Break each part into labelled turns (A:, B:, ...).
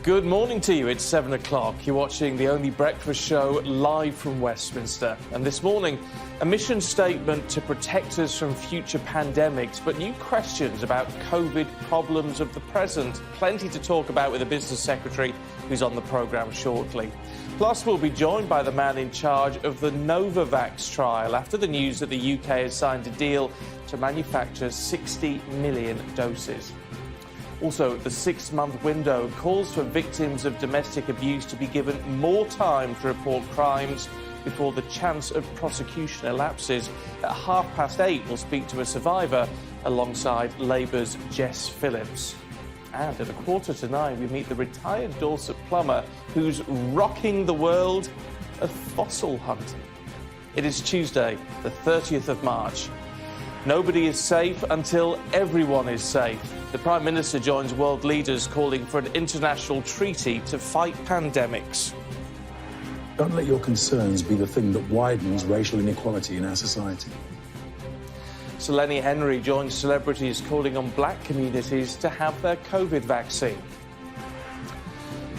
A: Good morning to you. It's 7 o'clock. You're watching the only breakfast show live from Westminster. And this morning, a mission statement to protect us from future pandemics, but new questions about COVID problems of the present. Plenty to talk about with the Business Secretary, who's on the programme shortly. Plus, we'll be joined by the man in charge of the Novavax trial after the news that the UK has signed a deal to manufacture 60 million doses. Also, the 6-month window calls for victims of domestic abuse to be given more time to report crimes before the chance of prosecution elapses. At 8:30, we'll speak to a survivor alongside Labour's Jess Phillips. And at 8:45, we meet the retired Dorset plumber who's rocking the world of fossil hunting. It is Tuesday, the 30th of March. Nobody is safe until everyone is safe. The Prime Minister joins world leaders calling for an international treaty to fight pandemics.
B: Don't let your concerns be the thing that widens racial inequality in our society.
A: So Lenny Henry joins celebrities calling on black communities to have their COVID vaccine.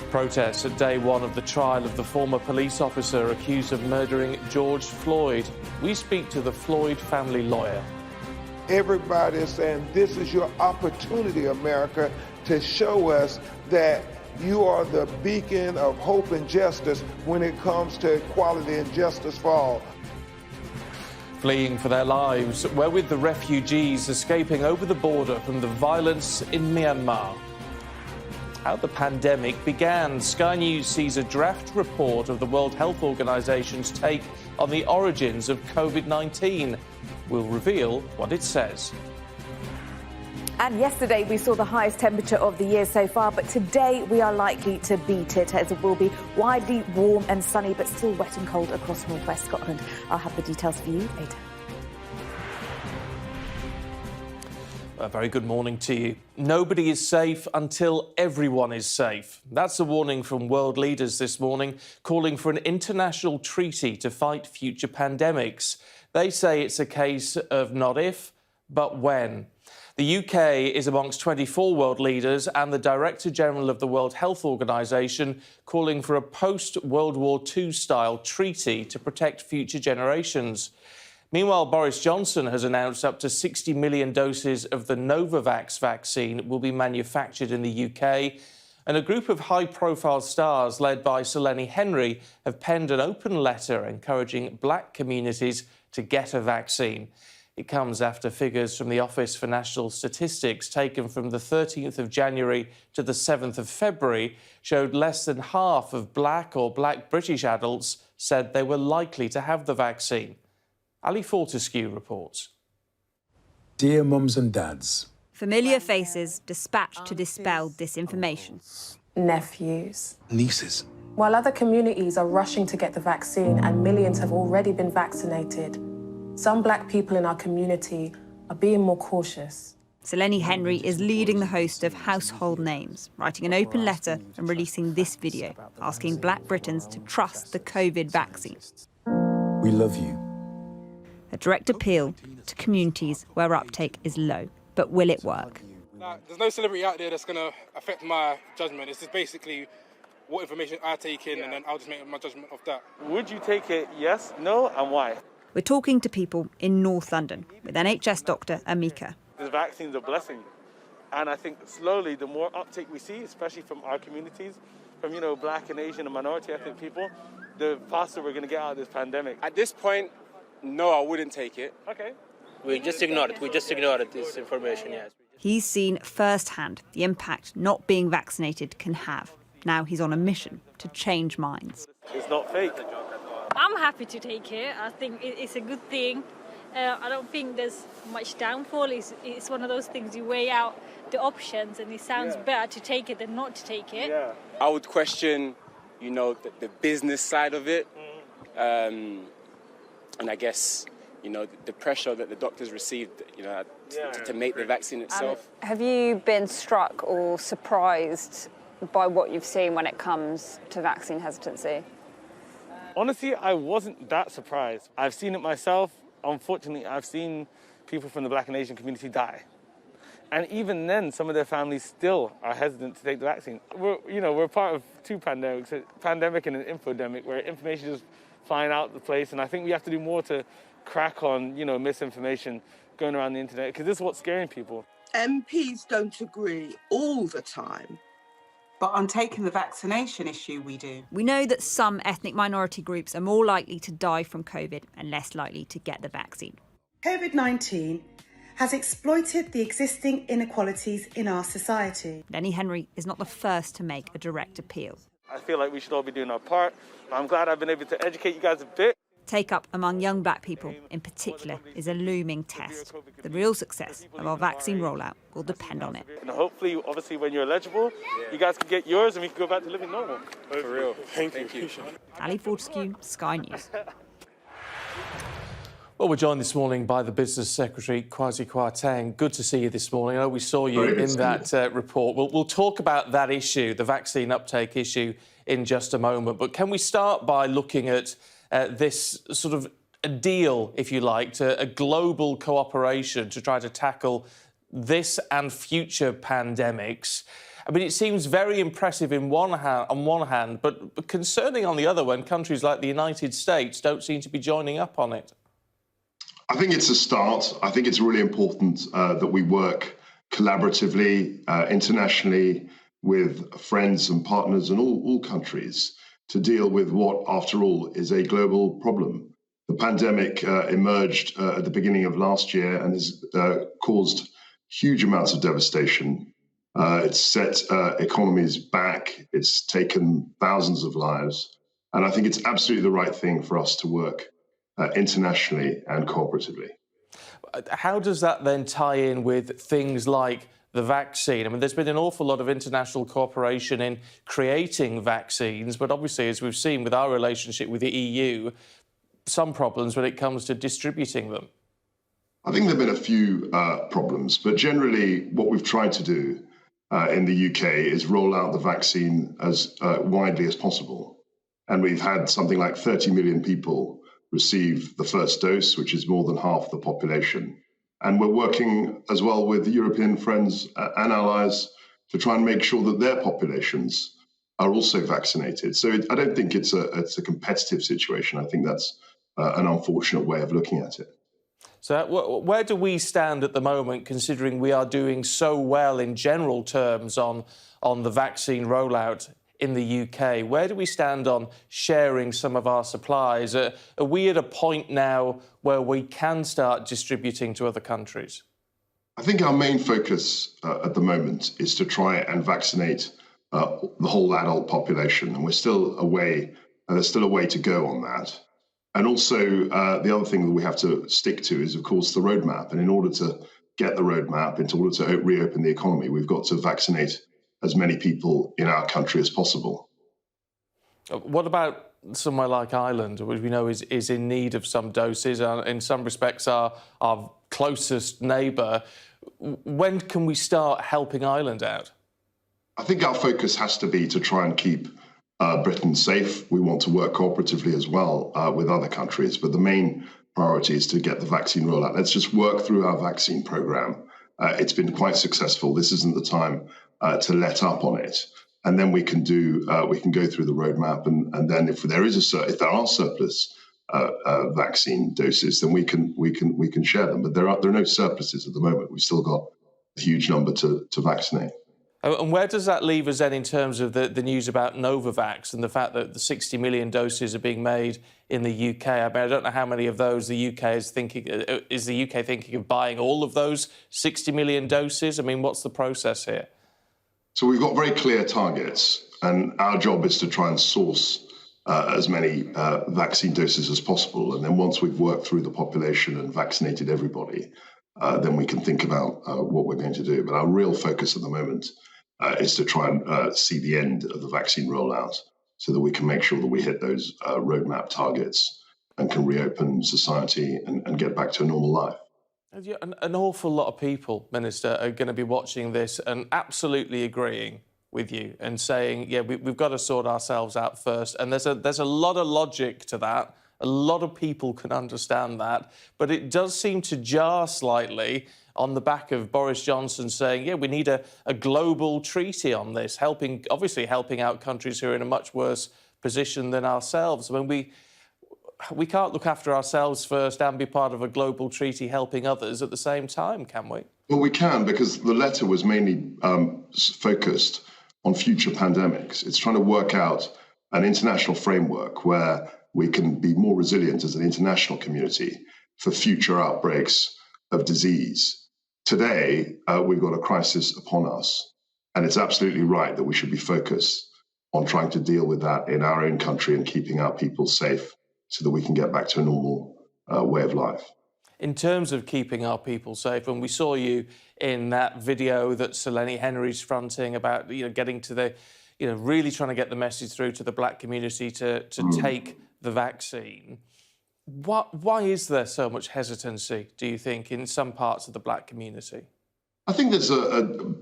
A: Protests at day one of the trial of the former police officer accused of murdering George Floyd. We speak to the Floyd family lawyer.
C: Everybody is saying this is your opportunity, America, to show us that you are the beacon of hope and justice when it comes to equality and justice for all.
A: Fleeing for their lives, we're with the refugees escaping over the border from the violence in Myanmar. How the pandemic began. Sky News sees a draft report of the World Health Organization's take on the origins of COVID-19. We'll reveal what it says.
D: And yesterday we saw the highest temperature of the year so far, but today we are likely to beat it, as it will be widely warm and sunny, but still wet and cold across northwest Scotland. I'll have the details for you later.
A: A very good morning to you. Nobody is safe until everyone is safe. That's a warning from world leaders this morning, calling for an international treaty to fight future pandemics. They say it's a case of not if, but when. The UK is amongst 24 world leaders and the Director General of the World Health Organization calling for a post-World War II style treaty to protect future generations. Meanwhile, Boris Johnson has announced up to 60 million doses of the Novavax vaccine will be manufactured in the UK. And a group of high-profile stars led by Sir Lenny Henry have penned an open letter encouraging black communities to get a vaccine. It comes after figures from the Office for National Statistics taken from the 13th of January to the 7th of February showed less than half of black or black British adults said they were likely to have the vaccine. Ali Fortescue reports.
B: Dear mums and dads.
E: Familiar faces dispatched to dispel disinformation.
F: Nephews.
B: Nieces.
F: While other communities are rushing to get the vaccine and millions have already been vaccinated, some black people in our community are being more cautious.
E: Sir Lenny Henry is leading the host of Household Names, writing an open letter and releasing this video, asking Black Britons to trust the COVID vaccine.
B: We love you.
E: A direct appeal to communities where uptake is low. But will it work?
G: There's no celebrity out there that's going to affect my judgment. It's just basically what information I take in, and then I'll just make my judgment of that.
H: Would you take it, yes, no, and why?
E: We're talking to people in North London with NHS doctor Amika.
H: This vaccine's a blessing. And I think slowly, the more uptake we see, especially from our communities, from, black and Asian and minority ethnic people, the faster we're going to get out of this pandemic.
G: At this point, no, I wouldn't take it.
H: Okay.
I: We just ignored it, this information, yes.
E: He's seen firsthand the impact not being vaccinated can have. Now he's on a mission to change minds.
H: It's not fake.
J: I'm happy to take it. I think it's a good thing. I don't think there's much downfall. It's one of those things you weigh out the options, and it sounds better to take it than not to take it.
G: Yeah. I would question, the business side of it. And I guess, the pressure that the doctors received, to make the vaccine itself.
K: Have you been struck or surprised by what you've seen when it comes to vaccine hesitancy?
H: Honestly, I wasn't that surprised. I've seen it myself. unfortunately, I've seen people from the Black and Asian community die. And even then, some of their families still are hesitant to take the vaccine. We're part of two pandemics, a pandemic and an infodemic, where information is flying out the place. And I think we have to do more to crack on, misinformation going around the internet, because this is what's scaring people.
L: MPs don't agree all the time. But on taking the vaccination issue, we do.
E: We know that some ethnic minority groups are more likely to die from COVID and less likely to get the vaccine.
M: COVID-19 has exploited the existing inequalities in our society.
E: Lenny Henry is not the first to make a direct appeal.
H: I feel like we should all be doing our part. I'm glad I've been able to educate you guys a bit.
E: Take-up among young black people, in particular, is a looming test. The real success of our vaccine rollout will depend on it.
H: And hopefully, obviously, when you're eligible, you guys can get yours and we can go back to living normal.
G: For real. Thank you.
E: Ali Fortescue, Sky News.
A: Well, we're joined this morning by the Business Secretary, Kwasi Kwarteng. Good to see you this morning. I know we saw you in that report. We'll talk about that issue, the vaccine uptake issue, in just a moment. But can we start by looking at this sort of a deal, if you like, to a global cooperation to try to tackle this and future pandemics? I mean, it seems very impressive on one hand, but concerning on the other when countries like the United States don't seem to be joining up on it.
N: I think it's a start. I think it's really important that we work collaboratively, internationally, with friends and partners in all countries to deal with what, after all, is a global problem. The pandemic emerged at the beginning of last year and has caused huge amounts of devastation. It's set economies back. It's taken thousands of lives. And I think it's absolutely the right thing for us to work internationally and cooperatively.
A: How does that then tie in with things like the vaccine? I mean, there's been an awful lot of international cooperation in creating vaccines, but obviously, as we've seen with our relationship with the EU, some problems when it comes to distributing them.
N: I think there have been a few problems, but generally what we've tried to do in the UK is roll out the vaccine as widely as possible. And we've had something like 30 million people receive the first dose, which is more than half the population. And we're working as well with European friends and allies to try and make sure that their populations are also vaccinated. So I don't think it's a competitive situation. I think that's an unfortunate way of looking at it.
A: So where do we stand at the moment, considering we are doing so well in general terms on the vaccine rollout in the UK? Where do we stand on sharing some of our supplies? Are we at a point now where we can start distributing to other countries?
N: I think our main focus at the moment is to try and vaccinate the whole adult population, and there's still a way to go on that. And also, the other thing that we have to stick to is, of course, the roadmap. And in order to get the roadmap, in order to reopen the economy, we've got to vaccinate as many people in our country as possible.
A: What about somewhere like Ireland, which we know is in need of some doses, and in some respects our closest neighbour? When can we start helping Ireland out?
N: I think our focus has to be to try and keep Britain safe. We want to work cooperatively as well with other countries, but the main priority is to get the vaccine rollout. Let's just work through our vaccine programme. It's been quite successful. This isn't the time to let up on it, and then we can go through the roadmap, and then if there are surplus vaccine doses, then we can share them. But there are no surpluses at the moment. We've still got a huge number to vaccinate.
A: And where does that leave us then in terms of the news about Novavax and the fact that the 60 million doses are being made in the UK? I mean, I don't know how many of those the UK is thinking. Is the UK thinking of buying all of those 60 million doses? I mean, what's the process here?
N: So we've got very clear targets, and our job is to try and source as many vaccine doses as possible. And then once we've worked through the population and vaccinated everybody, then we can think about what we're going to do. But our real focus at the moment is to try and see the end of the vaccine rollout so that we can make sure that we hit those roadmap targets and can reopen society and get back to a normal life.
A: An awful lot of people, Minister, are going to be watching this and absolutely agreeing with you and saying, yeah, we've got to sort ourselves out first. And there's a lot of logic to that. A lot of people can understand that, but it does seem to jar slightly on the back of Boris Johnson saying, yeah, we need a global treaty on this, obviously helping out countries who are in a much worse position than ourselves. I mean, we can't look after ourselves first and be part of a global treaty helping others at the same time, can we?
N: Well, we can, because the letter was mainly focused on future pandemics. It's trying to work out an international framework where we can be more resilient as an international community for future outbreaks of disease. Today, we've got a crisis upon us, and it's absolutely right that we should be focused on trying to deal with that in our own country and keeping our people safe so that we can get back to a normal way of life.
A: In terms of keeping our people safe, and we saw you in that video that Sir Lenny Henry's fronting about, getting to the, really trying to get the message through to the black community to take the vaccine. Why is there so much hesitancy, do you think, in some parts of the black community?
N: I think there's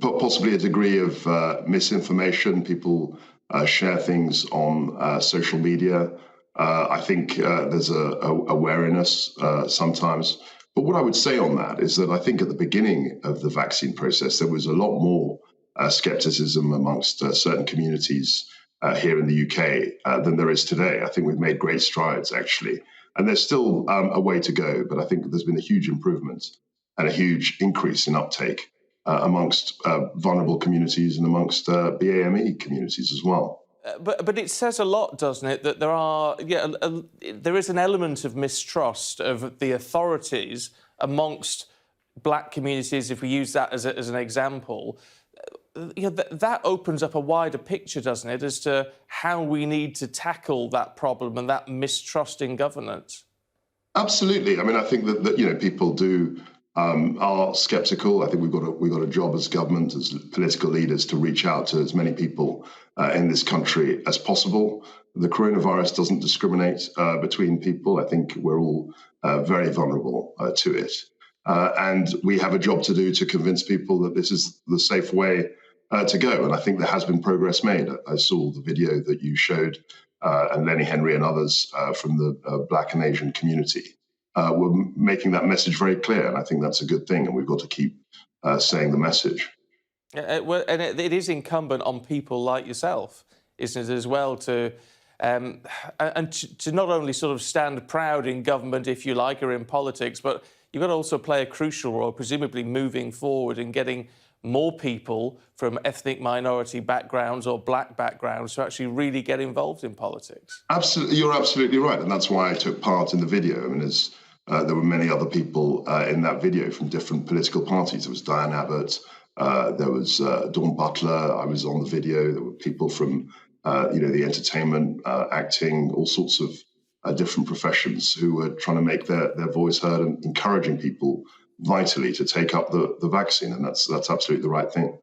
N: possibly a degree of misinformation. People share things on social media. I think there's a wariness sometimes. But what I would say on that is that I think at the beginning of the vaccine process, there was a lot more skepticism amongst certain communities here in the UK than there is today. I think we've made great strides, actually. And there's still a way to go, but I think there's been a huge improvement and a huge increase in uptake amongst vulnerable communities and amongst BAME communities as well.
A: But it says a lot, doesn't it, that there is an element of mistrust of the authorities amongst black communities, if we use that as an example. That opens up a wider picture, doesn't it, as to how we need to tackle that problem and that mistrust in governance? Absolutely. I mean, I think that people are sceptical. I think we've got a job as government, as political leaders, to reach out to as many people in this country as possible. The coronavirus doesn't discriminate between people. I think we're all very vulnerable to it. And we have a job to do to convince people that this is the safe way to go. And I think there has been progress made. I saw the video that you showed, and Lenny Henry and others from the Black and Asian community were making that message very clear. And I think that's a good thing. And we've got to keep saying the message. And it is incumbent on people like yourself, isn't it, as well, to not only sort of stand proud in government, if you like, or in politics, but you've got to also play a crucial role, presumably moving forward and getting more people from ethnic minority backgrounds or black backgrounds to actually really get involved in politics. Absolutely,
N: you're absolutely right, and that's why I took part in the video. I mean, there were many other people in that video from different political parties. There was Diane Abbott, there was Dawn Butler. I was on the video. There were people from the entertainment, acting, all sorts of different professions who were trying to make their voice heard and encouraging people vitally to take up the vaccine, and that's absolutely the right thing.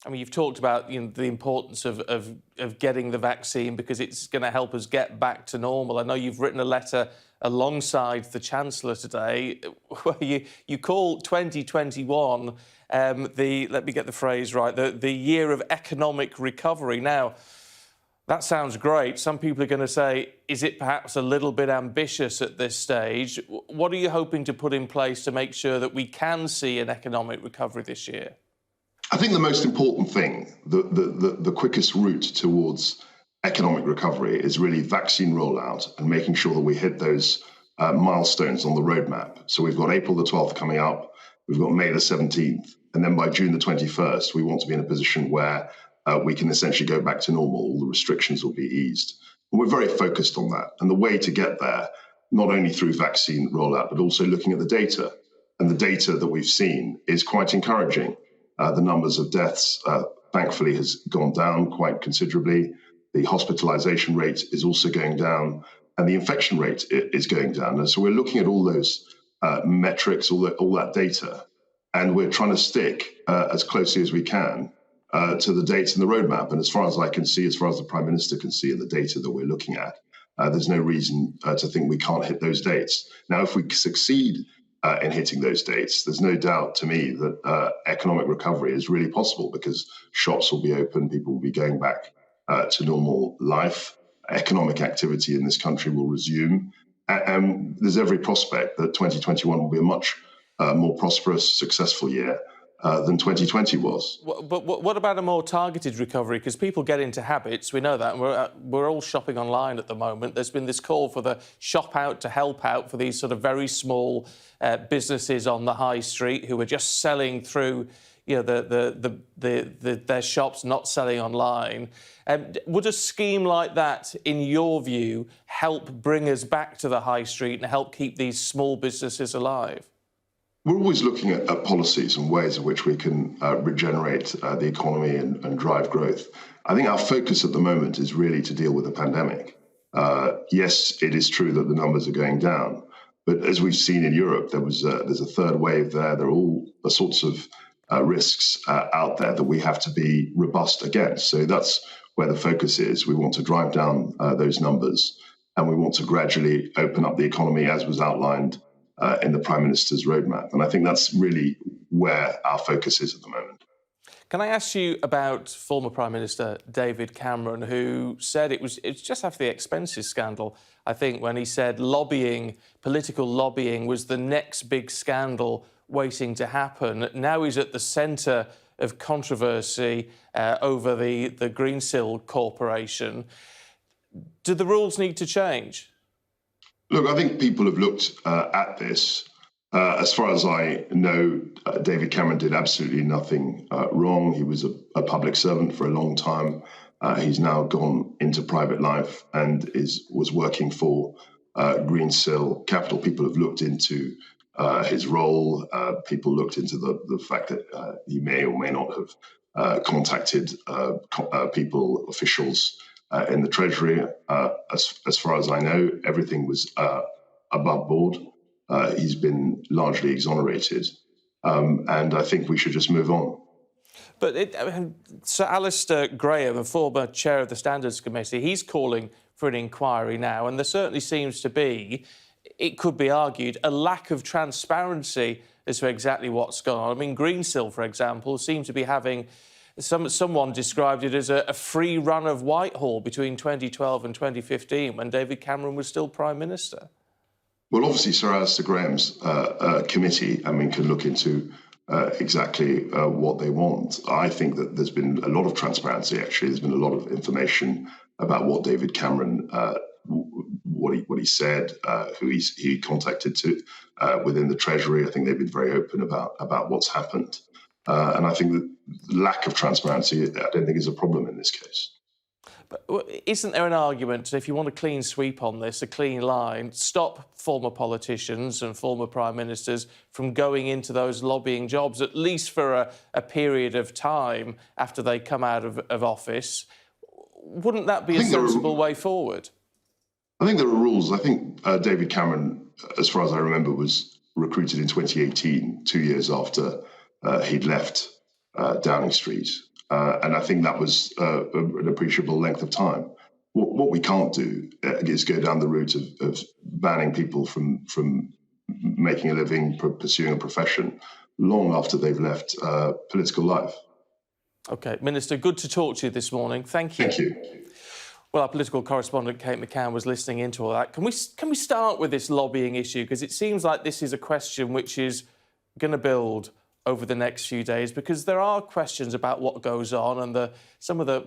A: I mean, you've talked about the importance of getting the vaccine because it's going to help us get back to normal. I know you've written a letter alongside the Chancellor today where you call 2021 let me get the phrase right, the year of economic recovery. Now, that sounds great. Some people are going to say, is it perhaps a little bit ambitious at this stage? What are you hoping to put in place to make sure that we can see an economic recovery this year?
N: I think the most important thing, the quickest route towards economic recovery is really vaccine rollout and making sure that we hit those milestones on the roadmap. So we've got April the 12th coming up, we've got May the 17th, and then by June the 21st, we want to be in a position where we can essentially go back to normal. All the restrictions will be eased. And we're very focused on that. And the way to get there, not only through vaccine rollout, but also looking at the data. And the data that we've seen is quite encouraging. The numbers of deaths, thankfully, has gone down quite considerably. The hospitalization rate is also going down, and the infection rate is going down. And so we're looking at all those metrics, all that data, and we're trying to stick as closely as we can to the dates and the roadmap. And as far as I can see, as far as the Prime Minister can see in the data that we're looking at, there's no reason to think we can't hit those dates. Now, if we succeed in hitting those dates, there's no doubt to me that economic recovery is really possible because shops will be open, people will be going back to normal life, economic activity in this country will resume, And there's every prospect that 2021 will be a much more prosperous, successful year than 2020 was.
A: But what about a more targeted recovery? Because people get into habits, we know that, and we're all shopping online at the moment. There's been this call for the shop out to help out for these sort of very small businesses on the high street who are just selling through, you know, their shops, not selling online. Would a scheme like that, in your view, help bring us back to the high street and help keep these small businesses alive?
N: We're always looking at policies and ways in which we can regenerate the economy and drive growth. I think our focus at the moment is really to deal with the pandemic. Yes, it is true that the numbers are going down, but as we've seen in Europe, there's a third wave there. There are all sorts of risks out there that we have to be robust against. So that's where the focus is. We want to drive down those numbers, and we want to gradually open up the economy as was outlined in the Prime Minister's roadmap. And I think that's really where our focus is at the moment.
A: Can I ask you about former Prime Minister David Cameron, who said it's just after the expenses scandal, I think, when he said political lobbying was the next big scandal waiting to happen. Now he's at the centre of controversy over the Greensill Corporation. Do the rules need to change?
N: Look, I think people have looked at this. As far as I know, David Cameron did absolutely nothing wrong. He was a public servant for a long time. He's now gone into private life and was working for Greensill Capital. People have looked into his role. People looked into the fact that he may or may not have contacted people, officials in the Treasury. As far as I know, everything was above board. He's been largely exonerated, and I think we should just move on.
A: But Sir Alistair Graham, a former chair of the Standards Committee, he's calling for an inquiry now, and there certainly seems to be, it could be argued, a lack of transparency as to exactly what's gone on. I mean, Greensill, for example, seemed to be having... Someone described it as a free run of Whitehall between 2012 and 2015 when David Cameron was still Prime Minister.
N: Well, obviously, Sir Alistair Graham's committee, can look into exactly what they want. I think that there's been a lot of transparency, actually. There's been a lot of information about what David Cameron, what he said, who he contacted to within the Treasury. I think they've been very open about what's happened. And I think that lack of transparency, I don't think, is a problem in this case.
A: But isn't there an argument, if you want a clean sweep on this, a clean line, stop former politicians and former prime ministers from going into those lobbying jobs, at least for a period of time after they come out of office? Wouldn't that be a sensible way forward?
N: I think there are rules. I think David Cameron, as far as I remember, was recruited in 2018, 2 years after he'd left Downing Street. And I think that was an appreciable length of time. What we can't do is go down the route of banning people from making a living, pursuing a profession, long after they've left political life.
A: OK, Minister, good to talk to you this morning. Thank you.
N: Thank you.
A: Well, our political correspondent, Kate McCann, was listening into all that. Can we start with this lobbying issue? Because it seems like this is a question which is going to build over the next few days, because there are questions about what goes on and some of the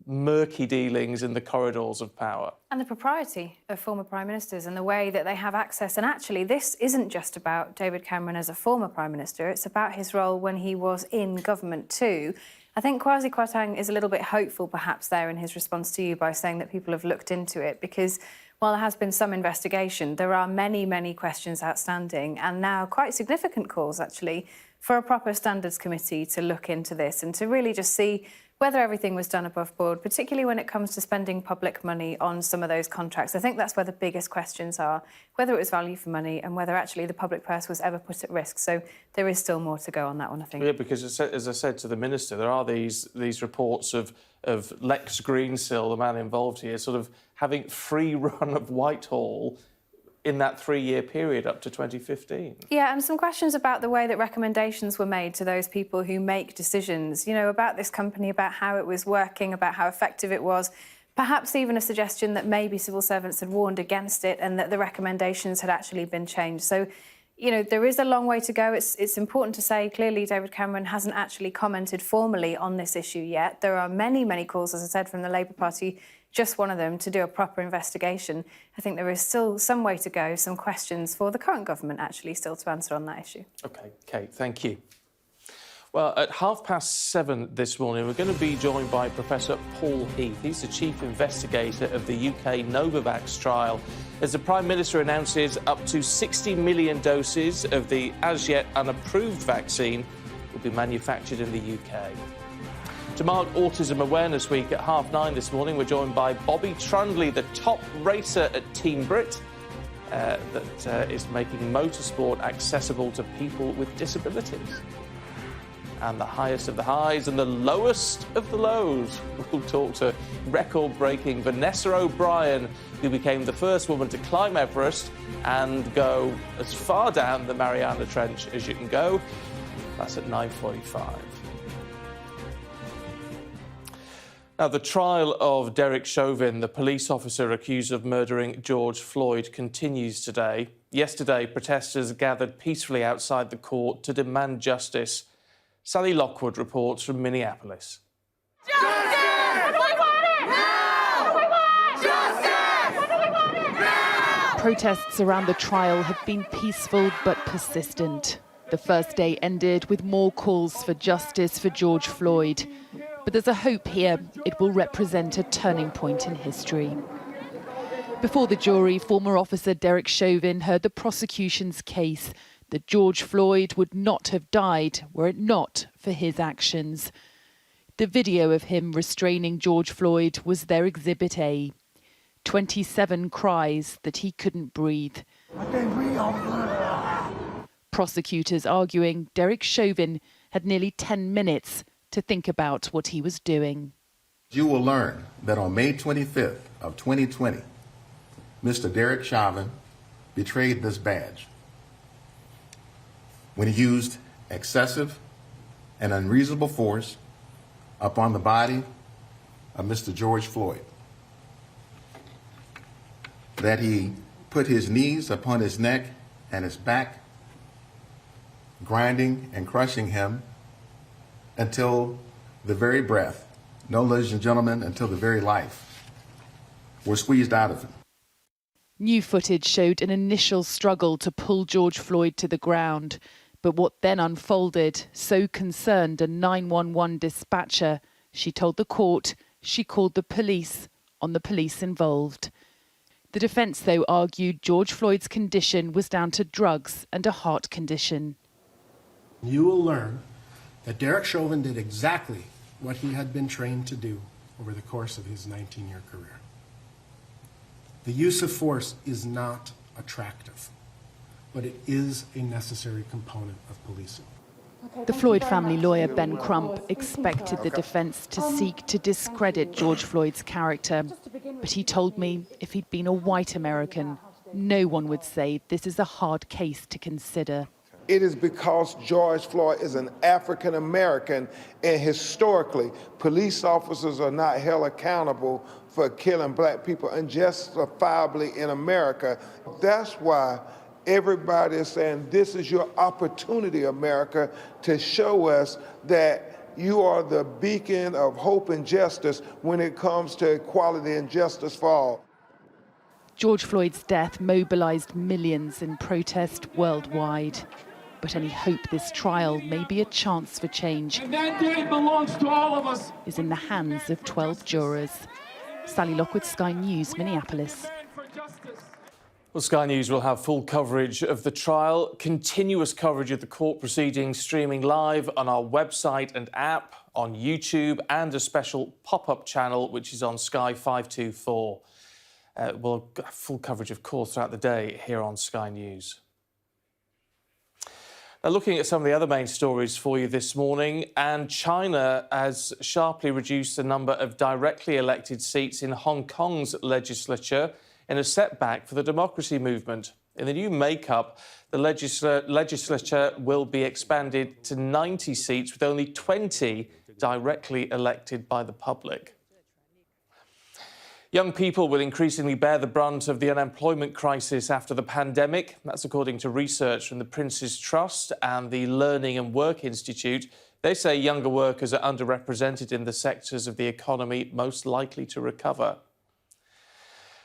A: murky dealings in the corridors of power.
O: And the propriety of former Prime Ministers and the way that they have access. And actually, this isn't just about David Cameron as a former Prime Minister, it's about his role when he was in government too. I think Kwasi Kwarteng is a little bit hopeful, perhaps, there in his response to you by saying that people have looked into it, because while there has been some investigation, there are many, many questions outstanding, and now quite significant calls, actually, for a proper standards committee to look into this and to really just see whether everything was done above board, particularly when it comes to spending public money on some of those contracts. I think that's where the biggest questions are, whether it was value for money and whether actually the public purse was ever put at risk. So there is still more to go on that one, I think.
A: Yeah, because as I said to the Minister, there are these reports of Lex Greensill, the man involved here, sort of having free run of Whitehall in that 3-year period up to 2015.
O: Yeah, and some questions about the way that recommendations were made to those people who make decisions, you know, about this company, about how it was working, about how effective it was, perhaps even a suggestion that maybe civil servants had warned against it and that the recommendations had actually been changed. So, you know, there is a long way to go. It's important to say, clearly, David Cameron hasn't actually commented formally on this issue yet. There are many, many calls, as I said, from the Labour Party, just one of them, to do a proper investigation. I think there is still some way to go, some questions for the current government, actually, still to answer on that issue.
A: OK, Kate, thank you. Well, at 7:30 this morning, we're going to be joined by Professor Paul Heath. He's the chief investigator of the UK Novavax trial, as the Prime Minister announces up to 60 million doses of the as-yet unapproved vaccine will be manufactured in the UK. To mark Autism Awareness Week at 9:30 this morning, we're joined by Bobby Trundley, the top racer at Team Brit, that is making motorsport accessible to people with disabilities. And the highest of the highs and the lowest of the lows. We'll talk to record-breaking Vanessa O'Brien, who became the first woman to climb Everest and go as far down the Mariana Trench as you can go. That's at 9:45. Now, the trial of Derek Chauvin, the police officer accused of murdering George Floyd, continues today. Yesterday, protesters gathered peacefully outside the court to demand justice. Sally Lockwood reports from Minneapolis.
P: Protests around the trial have been peaceful but persistent. The first day ended with more calls for justice for George Floyd. But there's a hope here it will represent a turning point in history. Before the jury, former officer Derek Chauvin heard the prosecution's case that George Floyd would not have died were it not for his actions. The video of him restraining George Floyd was their Exhibit A. 27 cries that he couldn't breathe.
Q: I can't breathe.
P: Prosecutors arguing Derek Chauvin had nearly 10 minutes to think about what he was doing.
Q: You will learn that on May 25th of 2020, Mr. Derek Chauvin betrayed this badge when he used excessive and unreasonable force upon the body of Mr. George Floyd. That he put his knees upon his neck and his back, grinding and crushing him until the very breath, no, ladies and gentlemen, until the very life were squeezed out of him.
P: New footage showed an initial struggle to pull George Floyd to the ground. But what then unfolded so concerned a 911 dispatcher, she told the court she called the police on the police involved. The defence, though, argued George Floyd's condition was down to drugs and a heart condition.
R: You will learn that Derek Chauvin did exactly what he had been trained to do over the course of his 19-year career. The use of force is not attractive, but it is a necessary component of policing.
P: The Floyd family lawyer Ben Crump expected the defence to seek to discredit George Floyd's character, but he told me if he'd been a white American, no one would say this is a hard case to consider.
C: It is because George Floyd is an African American, and historically, police officers are not held accountable for killing black people unjustifiably in America. That's why everybody is saying this is your opportunity, America, to show us that you are the beacon of hope and justice when it comes to equality and justice for all.
P: George Floyd's death mobilised millions in protest worldwide. But any hope this trial may be a chance for change
S: and that day belongs to all of us.
P: Is in the hands of 12 jurors. Sally Lockwood, Sky News, Minneapolis.
A: Well, Sky News will have full coverage of the trial, continuous coverage of the court proceedings, streaming live on our website and app, on YouTube, and a special pop-up channel, which is on Sky 524. We'll have full coverage, of course, throughout the day here on Sky News. Now, looking at some of the other main stories for you this morning, and China has sharply reduced the number of directly elected seats in Hong Kong's legislature in a setback for the democracy movement. In the new makeup, the legislature will be expanded to 90 seats, with only 20 directly elected by the public. Young people will increasingly bear the brunt of the unemployment crisis after the pandemic. That's according to research from the Prince's Trust and the Learning and Work Institute. They say younger workers are underrepresented in the sectors of the economy most likely to recover.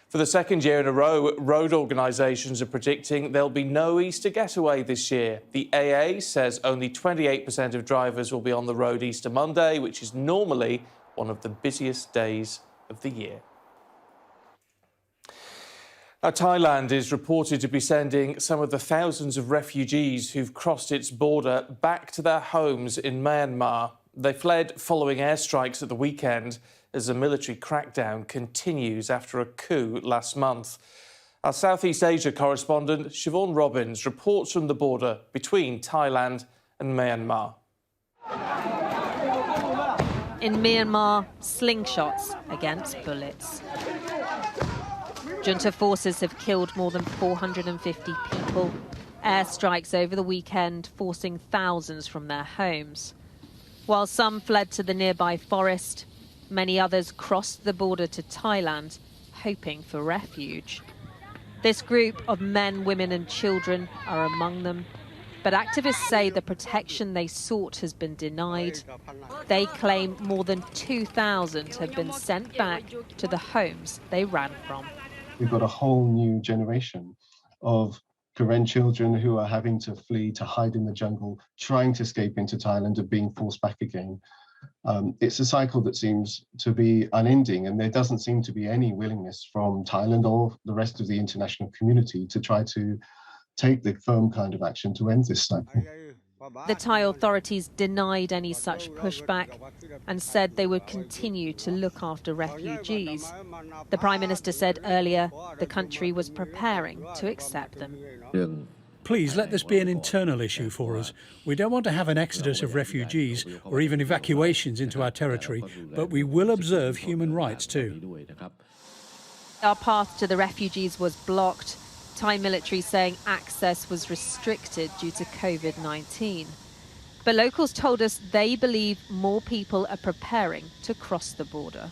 A: For the second year in a row, road organisations are predicting there'll be no Easter getaway this year. The AA says only 28% of drivers will be on the road Easter Monday, which is normally one of the busiest days of the year. Now, Thailand is reported to be sending some of the thousands of refugees who've crossed its border back to their homes in Myanmar. They fled following airstrikes at the weekend as a military crackdown continues after a coup last month. Our Southeast Asia correspondent, Siobhan Robbins, reports from the border between Thailand and Myanmar.
T: In Myanmar, slingshots against bullets. Junta forces have killed more than 450 people. Airstrikes over the weekend forcing thousands from their homes. While some fled to the nearby forest, many others crossed the border to Thailand, hoping for refuge. This group of men, women and children are among them. But activists say the protection they sought has been denied. They claim more than 2,000 have been sent back to the homes they ran from.
U: We've got a whole new generation of Karen children who are having to flee, to hide in the jungle, trying to escape into Thailand and being forced back again. It's a cycle that seems to be unending, and there doesn't seem to be any willingness from Thailand or the rest of the international community to try to take the firm kind of action to end this cycle.
T: The Thai authorities denied any such pushback and said they would continue to look after refugees. The Prime Minister said earlier the country was preparing to accept them.
V: Please let this be an internal issue for us. We don't want to have an exodus of refugees or even evacuations into our territory, but we will observe human rights too.
T: Our path to the refugees was blocked. Thai military saying access was restricted due to COVID-19. But locals told us they believe more people are preparing to cross the border.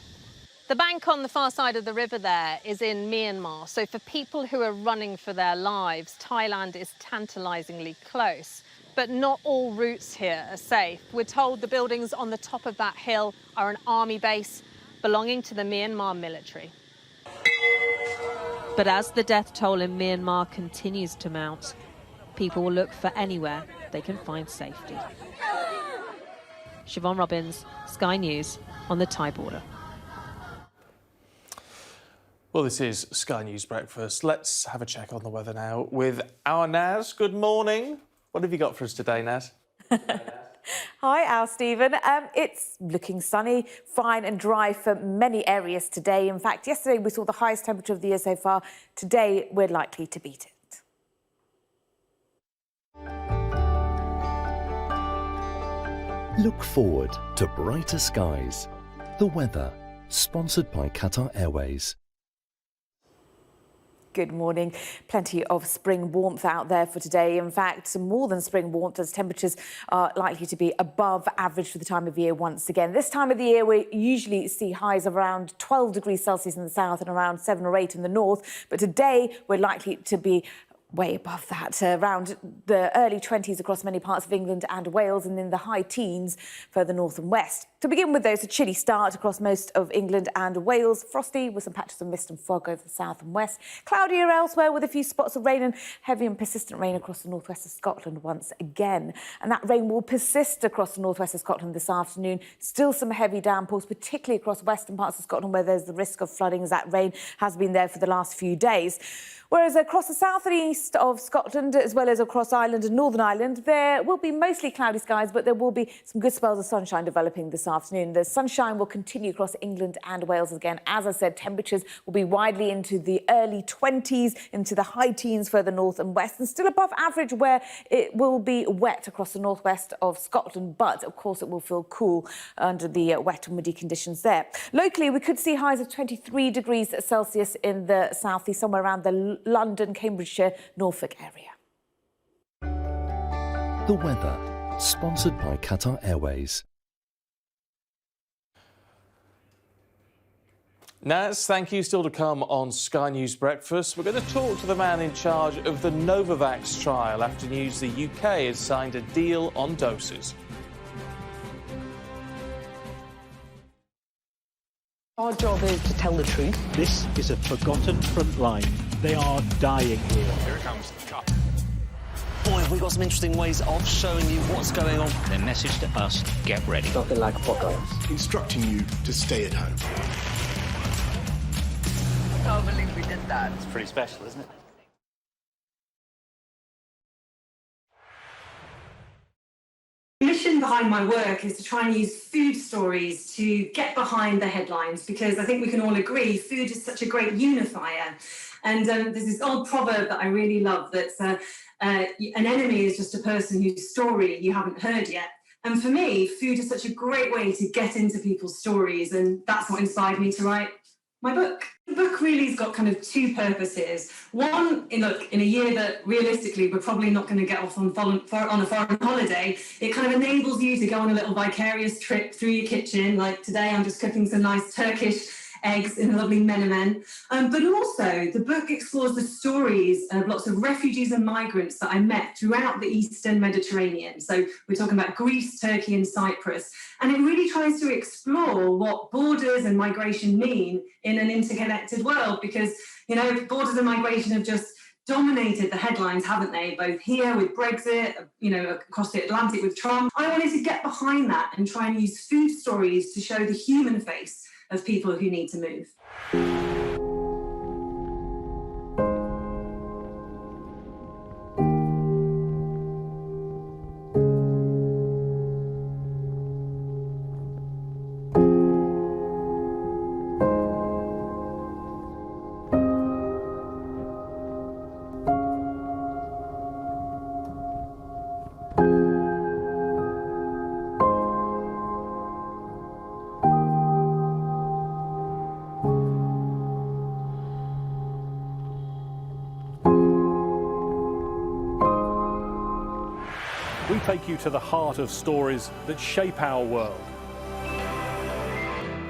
W: The bank on the far side of the river there is in Myanmar. So for people who are running for their lives, Thailand is tantalisingly close. But not all routes here are safe. We're told the buildings on the top of that hill are an army base belonging to the Myanmar military.
T: But as the death toll in Myanmar continues to mount, people will look for anywhere they can find safety. Siobhan Robbins, Sky News, on the Thai border.
A: Well, this is Sky News Breakfast. Let's have a check on the weather now with our Naz. Good morning. What have you got for us today, Naz?
D: Hi, Al Stephen. It's looking sunny, fine and dry for many areas today. In fact, yesterday we saw the highest temperature of the year so far. Today, we're likely to beat it.
X: Look forward to brighter skies. The weather, sponsored by Qatar Airways.
D: Good morning. Plenty of spring warmth out there for today. In fact, more than spring warmth, as temperatures are likely to be above average for the time of year once again. This time of the year, we usually see highs of around 12 degrees Celsius in the south and around 7 or 8 in the north. But today, we're likely to be way above that, around the early 20s across many parts of England and Wales, and in the high teens further north and west. To begin with, though, it's a chilly start across most of England and Wales. Frosty with some patches of mist and fog over the south and west. Cloudier elsewhere with a few spots of rain and heavy and persistent rain across the northwest of Scotland once again. And that rain will persist across the northwest of Scotland this afternoon. Still some heavy downpours, particularly across western parts of Scotland where there's the risk of flooding, as that rain has been there for the last few days. Whereas across the south and east of Scotland, as well as across Ireland and Northern Ireland, there will be mostly cloudy skies, but there will be some good spells of sunshine developing this afternoon. The sunshine will continue across England and Wales again. As I said, temperatures will be widely into the early 20s, into the high teens further north and west, and still above average where it will be wet across the northwest of Scotland. But, of course, it will feel cool under the wet and muddy conditions there. Locally, we could see highs of 23 degrees Celsius in the southeast, somewhere around the London, Cambridgeshire, Norfolk area.
X: The weather, sponsored by Qatar Airways.
A: Naz, thank you. Still to come on Sky News Breakfast. We're going to talk to the man in charge of the Novavax trial after news the UK has signed a deal on doses.
B: Our job is to tell the truth. This is a forgotten front line. They are dying here. Here it comes.
F: Boy, have we got some interesting ways of showing you what's going on.
B: Their message to us, get ready.
F: Nothing like apocalypse.
I: Instructing you to stay at home.
L: I can't believe we did that.
B: It's pretty special, isn't it?
J: The mission behind my work is to try and use food stories to get behind the headlines, because I think we can all agree food is such a great unifier. And there's this old proverb that I really love that's an enemy is just a person whose story you haven't heard yet. And for me, food is such a great way to get into people's stories, and that's what inspired me to write my book. The book really has got kind of two purposes. One, in a year that realistically we're probably not going to get off on a foreign holiday, it kind of enables you to go on a little vicarious trip through your kitchen. Like today, I'm just cooking some nice Turkish eggs in a lovely menemen. But also, the book explores the stories of lots of refugees and migrants that I met throughout the Eastern Mediterranean. So we're talking about Greece, Turkey, and Cyprus. And it really tries to explore what borders and migration mean in an interconnected world, because, you know, borders and migration have just dominated the headlines, haven't they? Both here with Brexit, you know, across the Atlantic with Trump. I wanted to get behind that and try and use food stories to show the human face of people who need to move.
Y: We take you to the heart of stories that shape our world.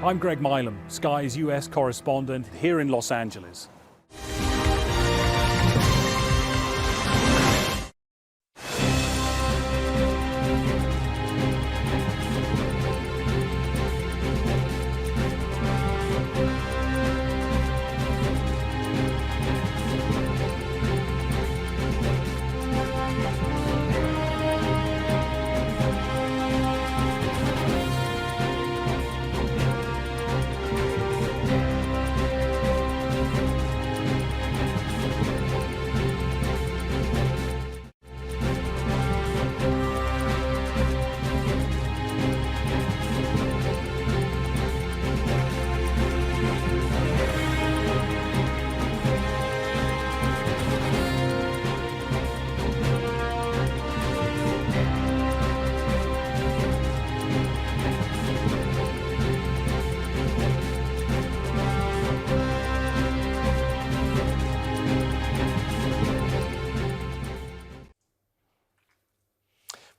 Y: I'm Greg Milam, Sky's US correspondent here in Los Angeles.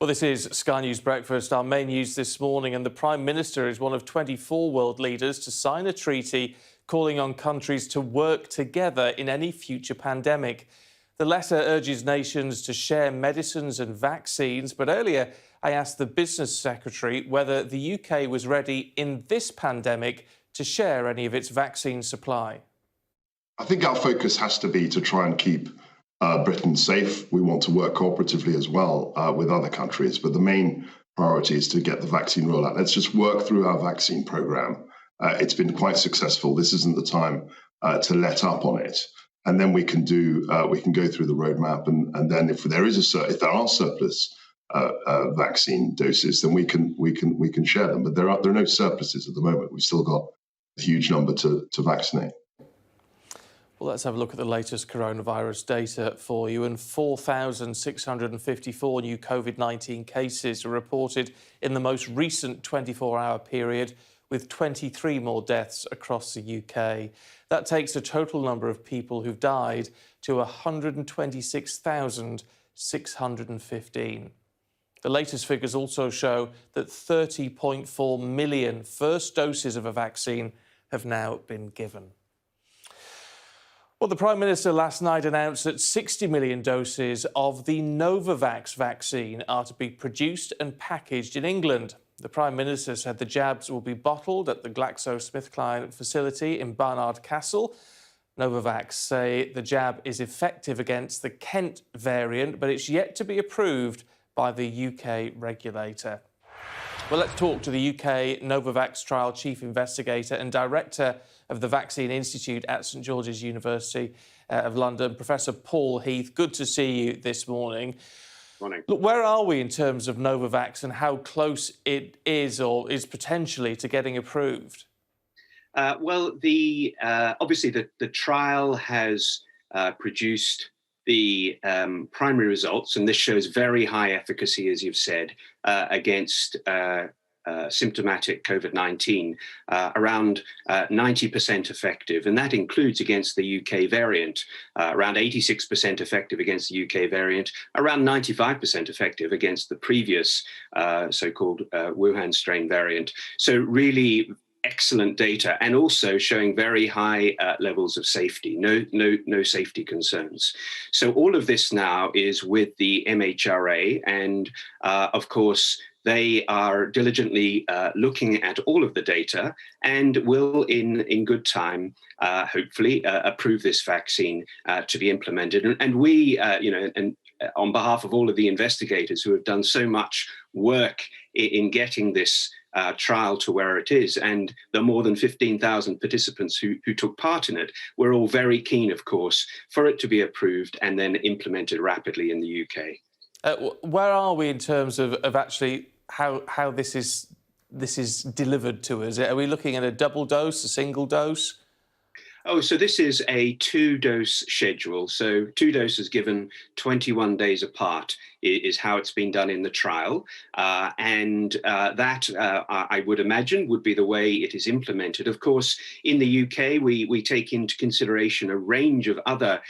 A: Well, this is Sky News Breakfast, our main news this morning, and the Prime Minister is one of 24 world leaders to sign a treaty calling on countries to work together in any future pandemic. The letter urges nations to share medicines and vaccines, but earlier I asked the Business Secretary whether the UK was ready in this pandemic to share any of its vaccine supply.
N: I think our focus has to be to try and keep Britain safe. We want to work cooperatively as well with other countries, but the main priority is to get the vaccine rollout. Let's just work through our vaccine program. It's been quite successful. This isn't the time to let up on it, and then we can go through the roadmap, and then if there are surplus vaccine doses, then we can share them. But there are no surpluses at the moment. We've still got a huge number to vaccinate.
A: Well, let's have a look at the latest coronavirus data for you. And 4,654 new COVID-19 cases are reported in the most recent 24-hour period, with 23 more deaths across the UK. That takes the total number of people who've died to 126,615. The latest figures also show that 30.4 million first doses of a vaccine have now been given. Well, the Prime Minister last night announced that 60 million doses of the Novavax vaccine are to be produced and packaged in England. The Prime Minister said the jabs will be bottled at the GlaxoSmithKline facility in Barnard Castle. Novavax say the jab is effective against the Kent variant, but it's yet to be approved by the UK regulator. Well, let's talk to the UK Novavax trial chief investigator and director of the Vaccine Institute at St George's University of London, Professor Paul Heath. Good to see you this morning.
E: Morning.
A: Look, where are we in terms of Novavax and how close it is or is potentially to getting approved?
E: Well, obviously the trial has produced the primary results, and this shows very high efficacy, as you've said, against symptomatic COVID-19, around 90% effective, and that includes against the UK variant, around 86% effective against the UK variant, around 95% effective against the previous so-called Wuhan strain variant. So really excellent data, and also showing very high levels of safety, no safety concerns. So all of this now is with the MHRA, and of course, they are diligently looking at all of the data and will, in good time, hopefully approve this vaccine to be implemented. And we, and on behalf of all of the investigators who have done so much work in getting this trial to where it is, and the more than 15,000 participants who took part in it, we're all very keen, of course, for it to be approved and then implemented rapidly in the UK.
A: Where are we in terms of actually how this is delivered to us? Are we looking at a double dose, a single dose?
E: Oh, so this is a 2-dose schedule. So 2 doses given 21 days apart is how it's been done in the trial. And that, I would imagine, would be the way it is implemented. Of course, in the UK, we take into consideration a range of other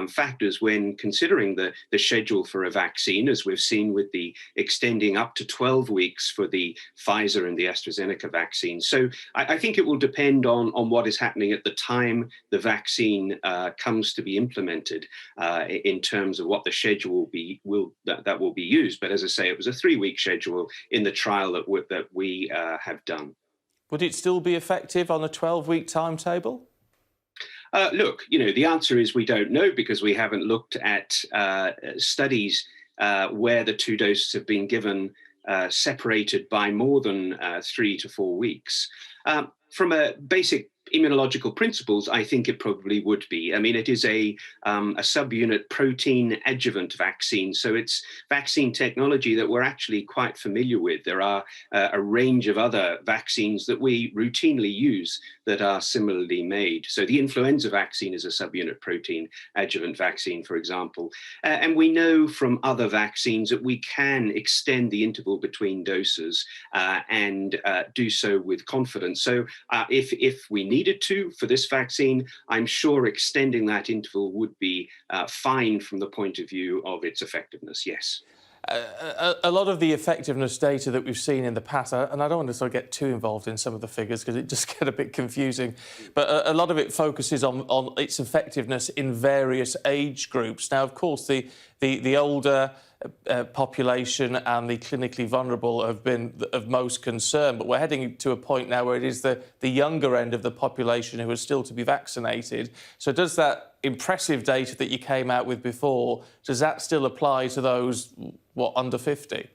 E: factors when considering the schedule for a vaccine, as we've seen with the extending up to 12 weeks for the Pfizer and the AstraZeneca vaccine. So I think it will depend on what is happening at the time the vaccine comes to be implemented in terms of what the schedule that will be used. But as I say, it was a 3-week schedule in the trial that we have done.
A: Would it still be effective on a 12-week timetable?
E: Look, the answer is we don't know, because we haven't looked at studies where the 2 doses have been given separated by more than 3 to 4 weeks. From a basic immunological principles, I think it probably would be. I mean, it is a subunit protein adjuvant vaccine, so it's vaccine technology that we're actually quite familiar with. There are a range of other vaccines that we routinely use that are similarly made. So the influenza vaccine is a subunit protein adjuvant vaccine, for example. And we know from other vaccines that we can extend the interval between doses and do so with confidence. So if we needed to for this vaccine, I'm sure extending that interval would be fine from the point of view of its effectiveness, yes.
A: A lot of the effectiveness data that we've seen in the past, and I don't want to sort of get too involved in some of the figures because it just get a bit confusing, but a lot of it focuses on its effectiveness in various age groups. Now, of course, the older population and the clinically vulnerable have been of most concern, but we're heading to a point now where it is the younger end of the population who are still to be vaccinated. So does that impressive data that you came out with before, does that still apply to those, under 50?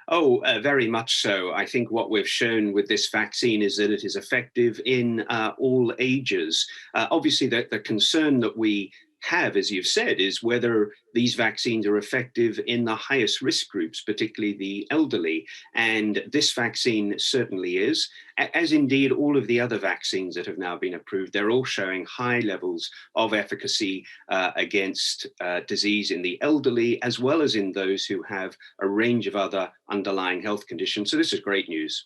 E: Oh, very much so. I think what we've shown with this vaccine is that it is effective in all ages. Obviously, the concern that we have, as you've said, is whether these vaccines are effective in the highest risk groups, particularly the elderly. And this vaccine certainly is, as indeed all of the other vaccines that have now been approved. They're all showing high levels of efficacy against disease in the elderly, as well as in those who have a range of other underlying health conditions. So this is great news.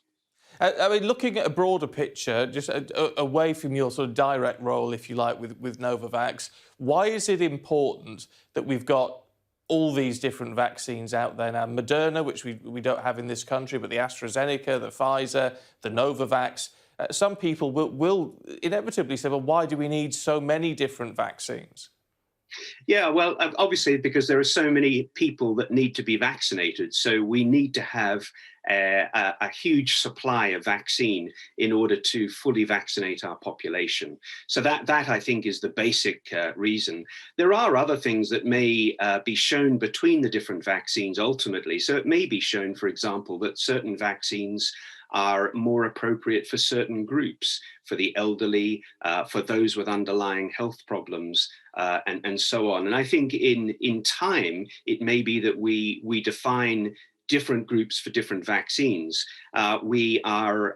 A: I mean, looking at a broader picture, just away from your sort of direct role, if you like, with Novavax, why is it important that we've got all these different vaccines out there now? Moderna, which we don't have in this country, but the AstraZeneca, the Pfizer, the Novavax. some people will inevitably say, well, why do we need so many different vaccines?
E: Yeah, well, obviously, because there are so many people that need to be vaccinated. So we need to have a huge supply of vaccine in order to fully vaccinate our population. So that I think is the basic reason. There are other things that may be shown between the different vaccines ultimately. So it may be shown, for example, that certain vaccines are more appropriate for certain groups, for the elderly, for those with underlying health problems, and so on. And I think in time, it may be that we define different groups for different vaccines. We are,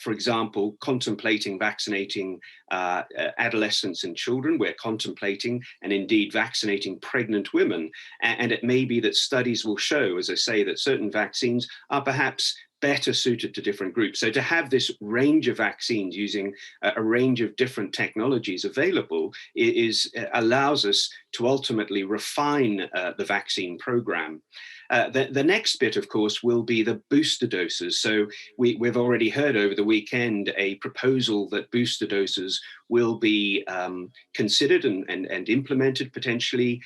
E: for example, contemplating vaccinating adolescents and children. We're contemplating and indeed vaccinating pregnant women. And it may be that studies will show, as I say, that certain vaccines are perhaps better suited to different groups. So to have this range of vaccines using a range of different technologies available allows us to ultimately refine the vaccine program. The next bit, of course, will be the booster doses. So we've already heard over the weekend a proposal that booster doses will be considered and implemented potentially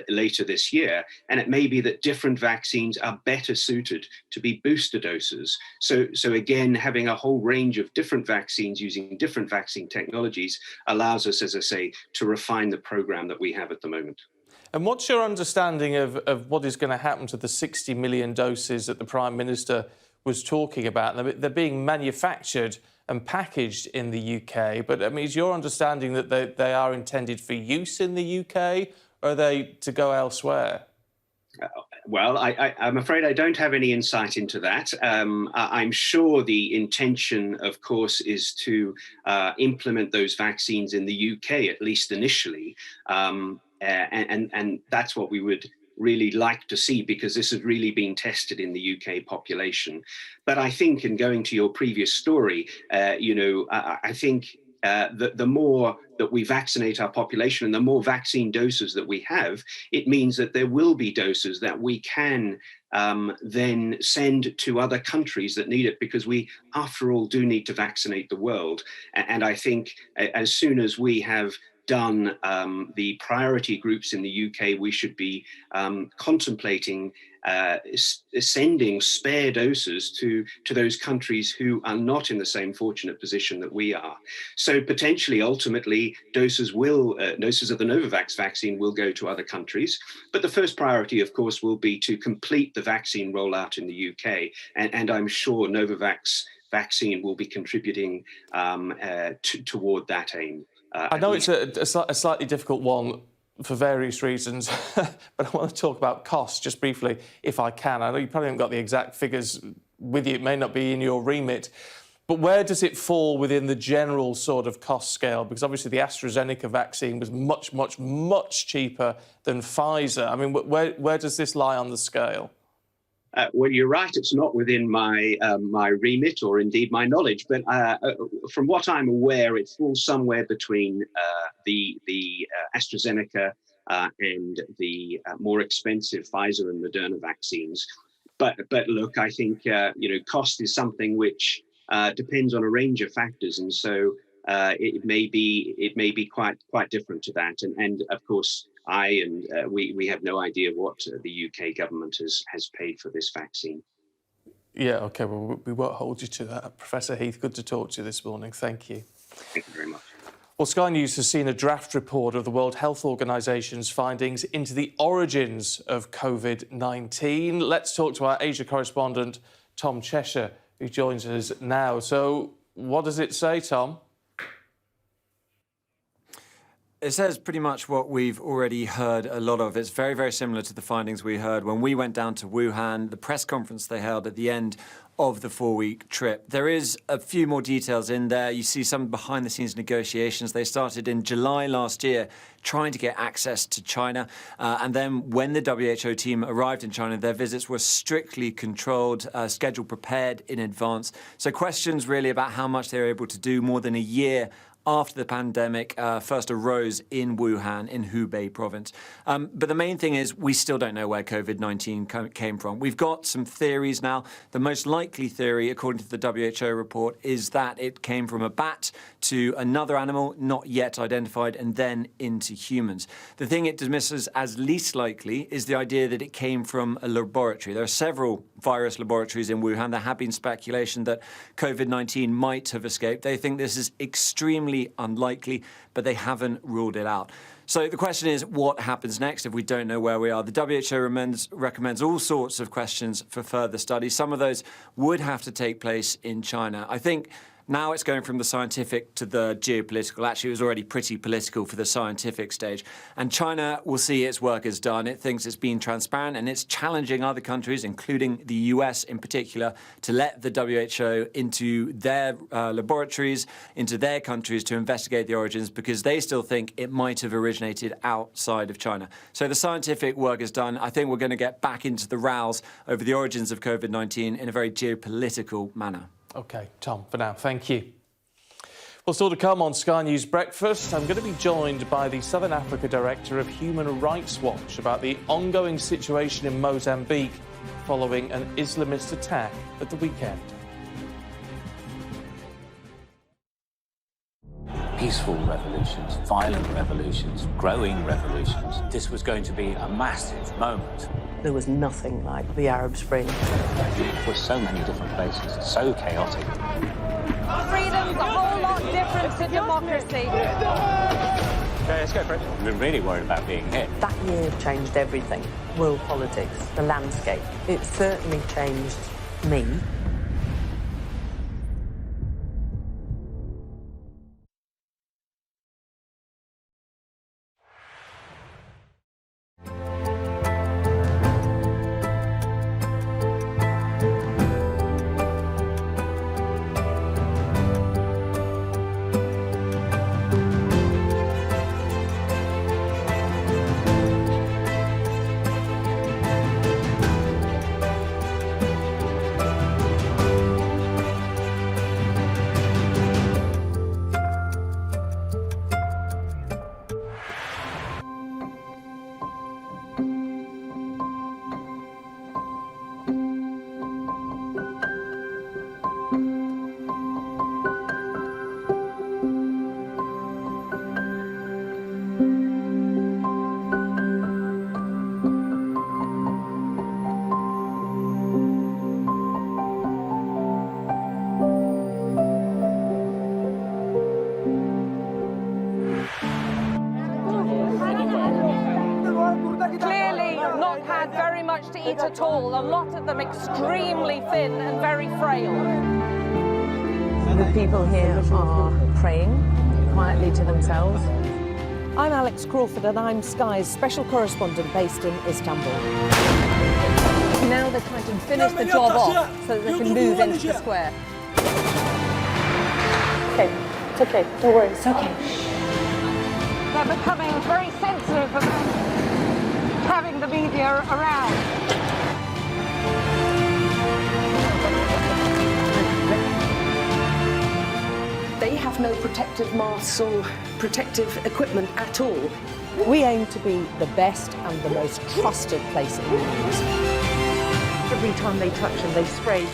E: later this year. And it may be that different vaccines are better suited to be booster doses. So again, having a whole range of different vaccines using different vaccine technologies allows us, as I say, to refine the program that we have at the moment.
A: And what's your understanding of what is going to happen to the 60 million doses that the Prime Minister was talking about? They're being manufactured and packaged in the UK, but I mean, is your understanding that they are intended for use in the UK, or are they to go elsewhere?
E: Well, I'm afraid I don't have any insight into that. I'm sure the intention, of course, is to implement those vaccines in the UK, at least initially. And that's what we would really like to see, because this has really been tested in the UK population. But I think, in going to your previous story, I think the more that we vaccinate our population and the more vaccine doses that we have, it means that there will be doses that we can then send to other countries that need it, because we, after all, do need to vaccinate the world. And I think as soon as we have done the priority groups in the UK, we should be contemplating sending spare doses to those countries who are not in the same fortunate position that we are. So potentially, ultimately, doses of the Novavax vaccine will go to other countries. But the first priority, of course, will be to complete the vaccine rollout in the UK. And I'm sure Novavax vaccine will be contributing toward that aim.
A: I know it's a slightly difficult one for various reasons, but I want to talk about costs just briefly, if I can. I know you probably haven't got the exact figures with you. It may not be in your remit. But where does it fall within the general sort of cost scale? Because obviously the AstraZeneca vaccine was much, much, much cheaper than Pfizer. I mean, where does this lie on the scale?
E: Well, you're right. It's not within my my remit or indeed my knowledge, but from what I'm aware, it falls somewhere between the AstraZeneca and the more expensive Pfizer and Moderna vaccines. But look, I think cost is something which depends on a range of factors, and so it may be quite different to that. And of course, we have no idea what the UK government has paid for this vaccine.
A: Yeah, OK, well, we won't hold you to that. Professor Heath, good to talk to you this morning. Thank you.
E: Thank you very much.
A: Well, Sky News has seen a draft report of the World Health Organisation's findings into the origins of COVID-19. Let's talk to our Asia correspondent, Tom Cheshire, who joins us now. So what does it say, Tom?
G: It says pretty much what we've already heard a lot of. It's very, very similar to the findings we heard when we went down to Wuhan, the press conference they held at the end of the 4-week trip. There is a few more details in there. You see some behind-the-scenes negotiations. They started in July last year trying to get access to China. And then when the WHO team arrived in China, their visits were strictly controlled, schedule prepared in advance. So questions really about how much they were able to do more than a year after the pandemic first arose in Wuhan, in Hubei province. But the main thing is we still don't know where COVID-19 came from. We've got some theories now. The most likely theory, according to the WHO report, is that it came from a bat to another animal, not yet identified, and then into humans. The thing it dismisses as least likely is the idea that it came from a laboratory. There are several virus laboratories in Wuhan. There have been speculation that COVID-19 might have escaped. They think this is extremely unlikely, but they haven't ruled it out. So the question is, what happens next if we don't know where we are? The WHO recommends all sorts of questions for further study. Some of those would have to take place in China. I think now it's going from the scientific to the geopolitical. Actually, it was already pretty political for the scientific stage. And China will see its work as done. It thinks it's been transparent, and it's challenging other countries, including the US in particular, to let the WHO into their laboratories, into their countries to investigate the origins, because they still think it might have originated outside of China. So the scientific work is done. I think we're going to get back into the rows over the origins of COVID-19 in a very geopolitical manner.
A: OK, Tom, for now, thank you. Well, still to come on Sky News Breakfast, I'm going to be joined by the Southern Africa Director of Human Rights Watch about the ongoing situation in Mozambique following an Islamist attack at the weekend.
H: Peaceful revolutions, violent revolutions, growing revolutions. This was going to be a massive moment.
K: There was nothing like the Arab Spring.
H: For so many different places, so chaotic.
W: Freedom's a whole lot different to democracy.
H: Okay, let's go for it. We're really worried about being hit.
K: That year changed everything. World politics, the landscape. It certainly changed me.
W: To eat at all, a lot of them extremely thin and very frail.
K: The people here are praying quietly to themselves.
M: I'm Alex Crawford and I'm Sky's special correspondent based in Istanbul. Now they're trying to finish the job off so that they can move into the square. Okay, it's okay, don't worry, it's okay.
W: They're becoming very sensitive about having the media around.
M: They have no protective masks or protective equipment at all. We aim to be the best and the most trusted place in the news.
K: Every time they touch them, they spray.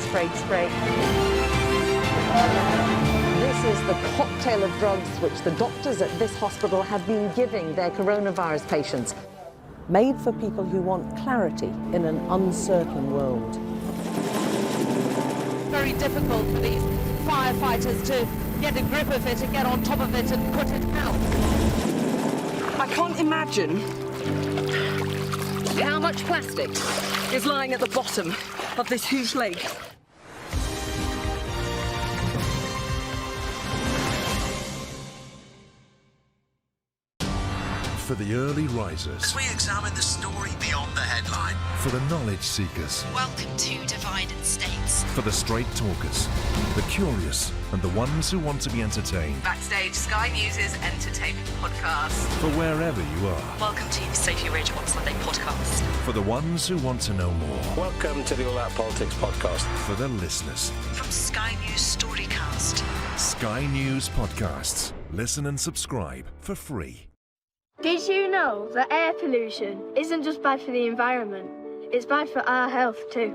M: This is the cocktail of drugs which the doctors at this hospital have been giving their coronavirus patients. Made for people who want clarity in an uncertain world.
O: Very difficult for these firefighters to get a grip of it and get on top of it and put it out.
M: I can't imagine how much plastic is lying at the bottom of this huge lake.
Q: For the early risers.
Z: We examine the story beyond the headline.
Q: For the knowledge seekers.
Z: Welcome to Divided States.
Q: For the straight talkers, the curious, and the ones who want to be entertained.
Z: Backstage, Sky News' entertainment podcast.
Q: For wherever you are.
Z: Welcome to Sophie Ridge on Sunday podcast.
Q: For the ones who want to know more.
Z: Welcome to the All Out Politics podcast.
Q: For the listeners.
Z: From Sky News Storycast.
Q: Sky News Podcasts. Listen and subscribe for free.
C: Did you know that air pollution isn't just bad for the environment, it's bad for our health too?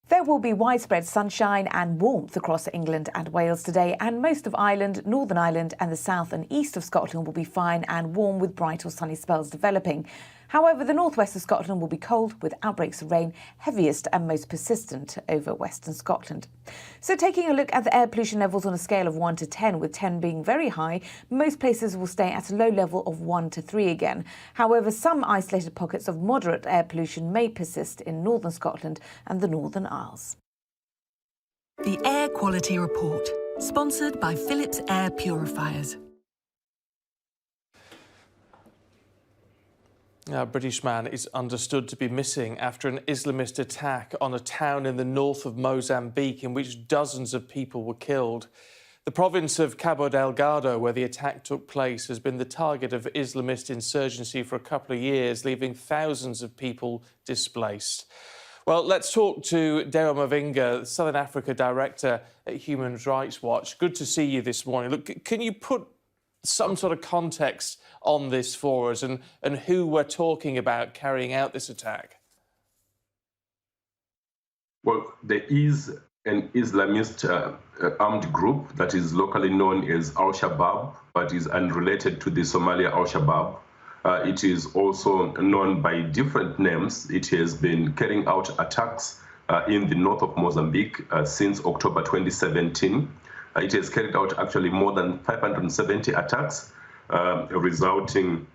D: There will be widespread sunshine and warmth across England and Wales today, and most of Ireland, Northern Ireland and the south and east of Scotland will be fine and warm with bright or sunny spells developing. However, the northwest of Scotland will be cold with outbreaks of rain, heaviest and most persistent over western Scotland. So taking a look at the air pollution levels on a scale of 1 to 10, with 10 being very high, most places will stay at a low level of 1 to 3 again. However, some isolated pockets of moderate air pollution may persist in northern Scotland and the Northern Isles.
P: The Air Quality Report, sponsored by Philips Air Purifiers.
A: A British man is understood to be missing after an Islamist attack on a town in the north of Mozambique in which dozens of people were killed. The province of Cabo Delgado, where the attack took place, has been the target of Islamist insurgency for a couple of years, leaving thousands of people displaced. Well, let's talk to Deo Mavinga, Southern Africa Director at Human Rights Watch. Good to see you this morning. Look, can you put some sort of context on this for us and who we're talking about carrying out this attack?
R: Well, there is an Islamist armed group that is locally known as Al-Shabaab, but is unrelated to the Somalia Al-Shabaab. It is also known by different names. It has been carrying out attacks in the north of Mozambique since October 2017. It has carried out actually more than 570 attacks, resulting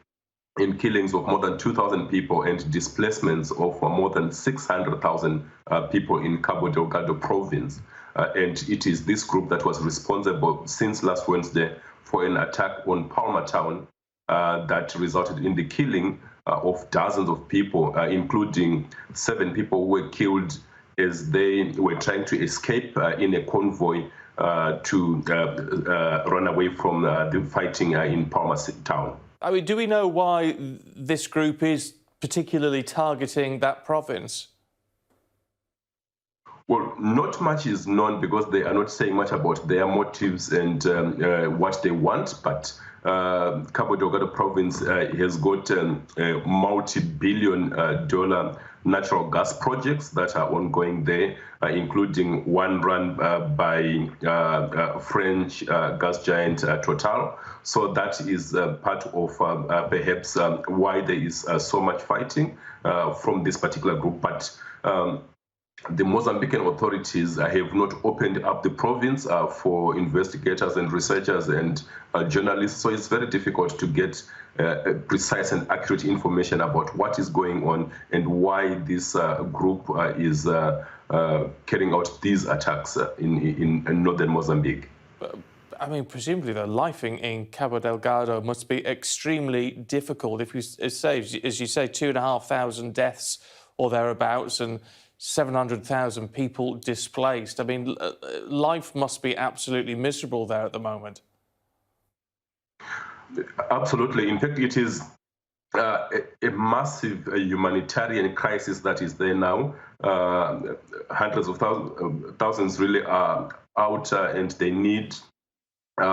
R: in killings of more than 2,000 people and displacements of more than 600,000 people in Cabo Delgado province. And it is this group that was responsible since last Wednesday for an attack on Palmer Town that resulted in the killing of dozens of people, including 7 people who were killed as they were trying to escape in a convoy to run away from the fighting in Palmer Town.
A: I mean, do we know why this group is particularly targeting that province?
R: Well, not much is known because they are not saying much about their motives and what they want, but Cabo Delgado province has got multi-billion dollar natural gas projects that are ongoing there, including one run by French gas giant Total. So that is part of perhaps why there is so much fighting from this particular group. But the Mozambican authorities have not opened up the province for investigators and researchers and journalists, so it's very difficult to get precise and accurate information about what is going on and why this group is carrying out these attacks in northern Mozambique.
A: I mean, presumably, the life in Cabo Delgado must be extremely difficult. If you say, as you say, 2,500 deaths or thereabouts and 700,000 people displaced. I mean, life must be absolutely miserable there at the moment. Absolutely. In fact, it is a massive humanitarian crisis that is there now. Hundreds of thousands really are out and they need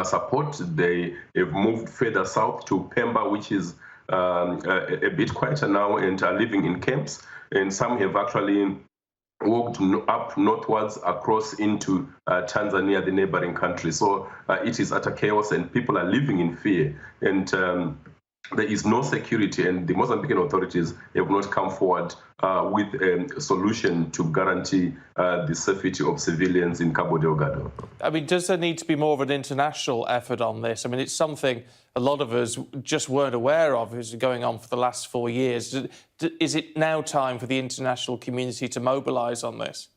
A: support. They have moved further south to Pemba, which is a bit quieter now, and are living in camps. And some have actually walked up northwards across into Tanzania, the neighboring country. So it is utter chaos and people are living in fear. And there is no security, and the Mozambican authorities have not come forward with a solution to guarantee the safety of civilians in Cabo Delgado. I mean, does there need to be more of an international effort on this? I mean, it's something a lot of us just weren't aware of. It's going on for the last 4 years. Is it now time for the international community to mobilise on this?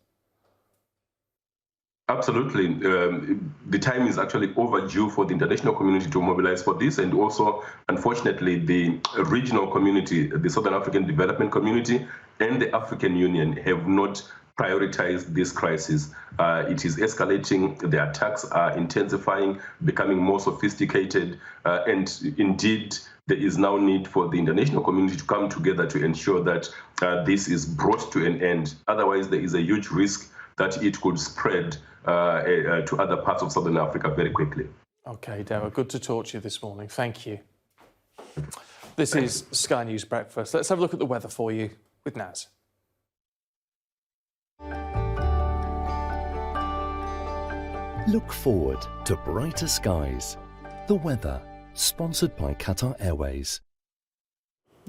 A: Absolutely. The time is actually overdue for the international community to mobilize for this. And also, unfortunately, the regional community, the Southern African Development Community and the African Union have not prioritized this crisis. It is escalating. The attacks are intensifying, becoming more sophisticated. And indeed, there is now need for the international community to come together to ensure that this is brought to an end. Otherwise, there is a huge risk
R: that it could spread to other parts of Southern Africa very quickly.
A: OK, Derek, good to talk to you this morning. Thank you. This is Sky News Breakfast. Let's have a look at the weather for you with Naz.
F: Look forward to brighter skies. The weather, sponsored by Qatar Airways.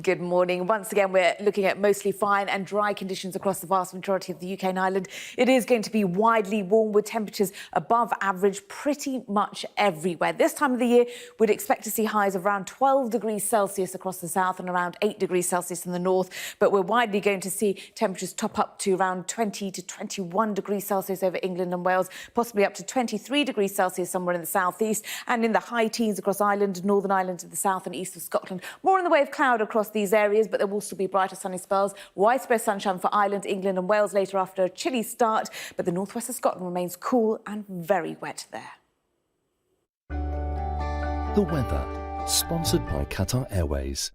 D: Good morning. Once again, we're looking at mostly fine and dry conditions across the vast majority of the UK and Ireland. It is going to be widely warm with temperatures above average pretty much everywhere. This time of the year, we'd expect to see highs of around 12 degrees Celsius across the south and around 8 degrees Celsius in the north. But we're widely going to see temperatures top up to around 20 to 21 degrees Celsius over England and Wales, possibly up to 23 degrees Celsius somewhere in the southeast, and in the high teens across Ireland, Northern Ireland to the south and east of Scotland. More in the way of cloud across these areas, but there will still be brighter sunny spells. Widespread sunshine for Ireland, England and Wales later after a chilly start, but the northwest of Scotland remains cool and very wet there.
F: The weather, sponsored by Qatar Airways.